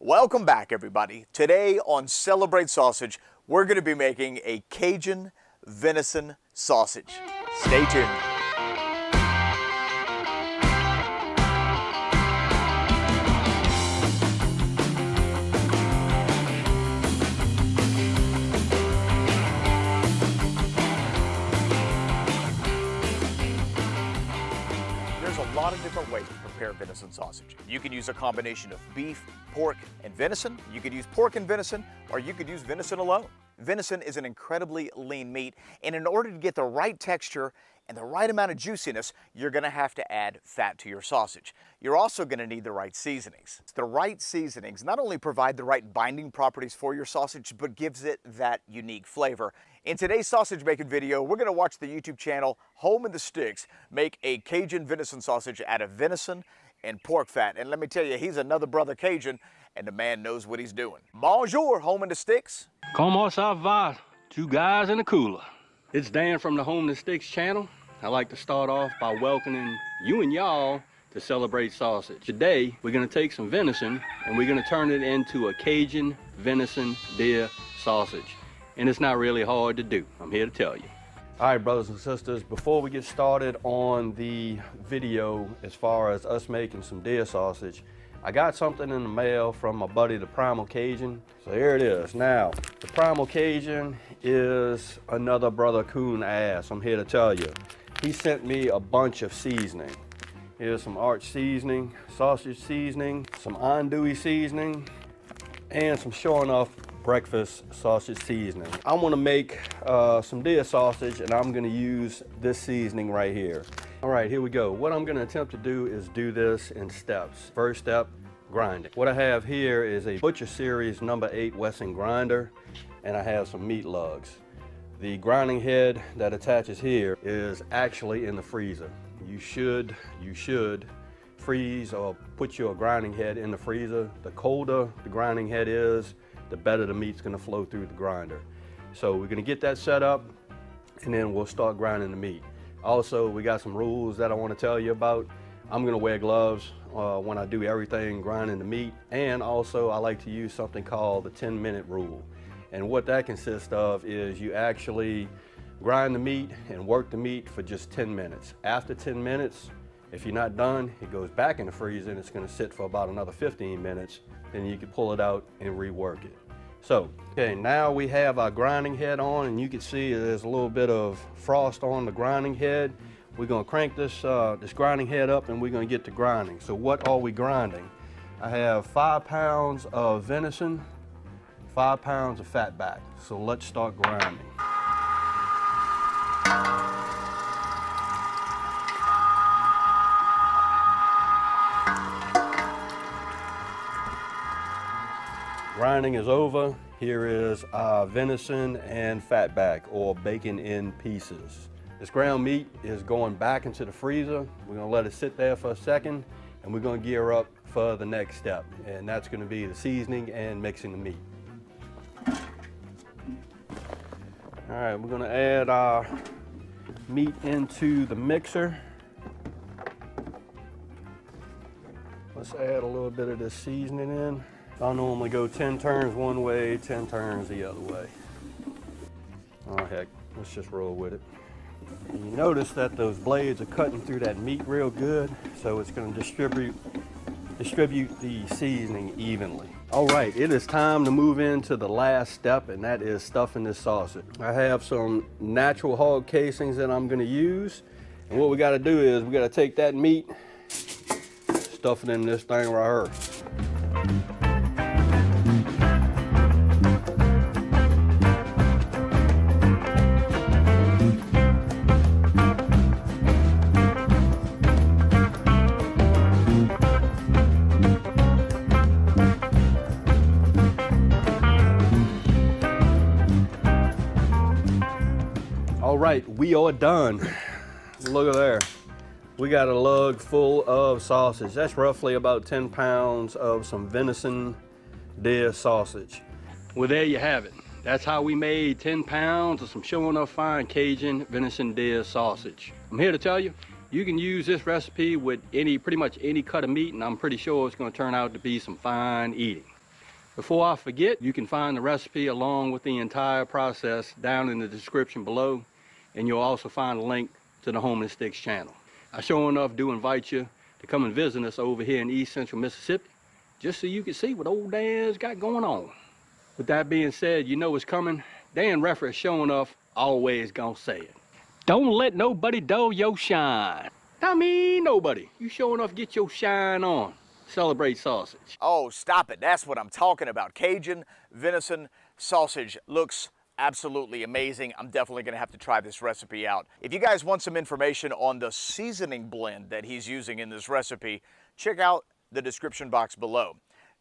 Welcome back, everybody. Today on Celebrate Sausage, we're going to be making a Cajun venison sausage. Stay tuned. There's a lot of different ways to prepare venison sausage. You can use a combination of beef, pork, and venison. You could use pork and venison, or you could use venison alone. Venison is an incredibly lean meat, and in order to get the right texture and the right amount of juiciness, you're going to have to add fat to your sausage. You're also going to need the right seasonings. The right seasonings not only provide the right binding properties for your sausage, but gives it that unique flavor. In today's sausage making video, we're going to watch the YouTube channel Home in the Sticks make a Cajun venison sausage out of venison and pork fat. And let me tell you, he's another brother Cajun, and the man knows what he's doing. Bonjour, Home in the Sticks. Comment ça va? Two guys in a cooler. It's Dan from the Home in the Sticks channel. I'd like to start off by welcoming you and y'all to Celebrate Sausage. Today, we're gonna take some venison and we're gonna turn it into a Cajun venison deer sausage. And it's not really hard to do, I'm here to tell you. All right, brothers and sisters, before we get started on the video as far as us making some deer sausage, I got something in the mail from my buddy, the Primal Cajun. So here it is. Now, the Primal Cajun is another brother coon ass, I'm here to tell you. He sent me a bunch of seasoning. Here's some arch seasoning, sausage seasoning, some andouille seasoning, and some sure enough breakfast sausage seasoning. I want to make some deer sausage, and I'm going to use this seasoning right here. All right, here we go. What I'm going to attempt to do is do this in steps. First step, grinding. What I have here is a Butcher Series number 8 Wesson grinder, and I have some meat lugs. The grinding head that attaches here is actually in the freezer. You should freeze or put your grinding head in the freezer. The colder the grinding head is, the better the meat's gonna flow through the grinder. So we're gonna get that set up, and then we'll start grinding the meat. Also, we got some rules that I wanna tell you about. I'm gonna wear gloves when I do everything grinding the meat, and also I like to use something called the 10-minute rule. And what that consists of is you actually grind the meat and work the meat for just 10 minutes. After 10 minutes, if you're not done, it goes back in the freezer and it's gonna sit for about another 15 minutes. Then you can pull it out and rework it. So, okay, now we have our grinding head on, and you can see there's a little bit of frost on the grinding head. We're gonna crank this grinding head up, and we're gonna get to grinding. So what are we grinding? I have 5 pounds of venison, 5 pounds of fat back. So let's start grinding. Grinding is over. Here is our venison and fat back, or bacon in pieces. This ground meat is going back into the freezer. We're gonna let it sit there for a second, and we're gonna gear up for the next step. And that's gonna be the seasoning and mixing the meat. All right, we're gonna add our meat into the mixer. Let's add a little bit of this seasoning in. I normally go 10 turns one way, 10 turns the other way. Oh heck, let's just roll with it. And you notice that those blades are cutting through that meat real good, so it's gonna distribute the seasoning evenly. All right, it is time to move into the last step, and that is stuffing this sausage. I have some natural hog casings that I'm gonna use, and what we gotta do is we gotta take that meat, stuff it in this thing right here. All right, we are done. Look at there. We got a lug full of sausage. That's roughly about 10 pounds of some venison deer sausage. Well, there you have it. That's how we made 10 pounds of some sure enough fine Cajun venison deer sausage. I'm here to tell you, you can use this recipe with pretty much any cut of meat, and I'm pretty sure it's gonna turn out to be some fine eating. Before I forget, you can find the recipe along with the entire process down in the description below, and you'll also find a link to the Home and Sticks channel. I sure enough do invite you to come and visit us over here in East Central Mississippi, just so you can see what old Dan's got going on. With that being said, you know what's coming. Dan Reffer is showing off, always gonna say it. Don't let nobody dull your shine. I mean nobody. You sure enough get your shine on. Celebrate sausage. Oh, stop it. That's what I'm talking about. Cajun venison sausage looks absolutely amazing. I'm definitely going to have to try this recipe out. If you guys want some information on the seasoning blend that he's using in this recipe, check out the description box below.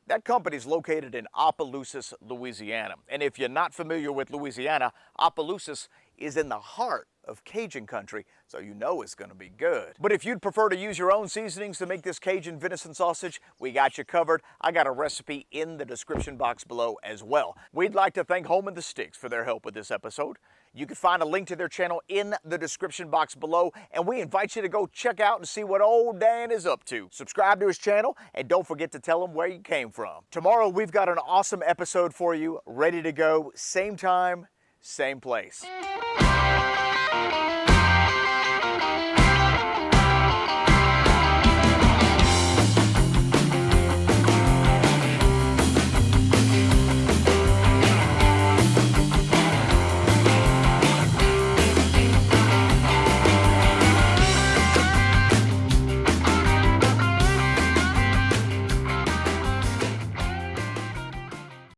That company is located in Opelousas, Louisiana. And if you're not familiar with Louisiana, Opelousas is in the heart of Cajun country, so you know it's going to be good. But if you'd prefer to use your own seasonings to make this Cajun venison sausage, we got you covered. I got a recipe in the description box below as well. We'd like to thank Home and the Sticks for their help with this episode. You can find a link to their channel in the description box below, and we invite you to go check out and see what old Dan is up to. Subscribe to his channel, and don't forget to tell him where you came from. Tomorrow, we've got an awesome episode for you, ready to go, same time, same place.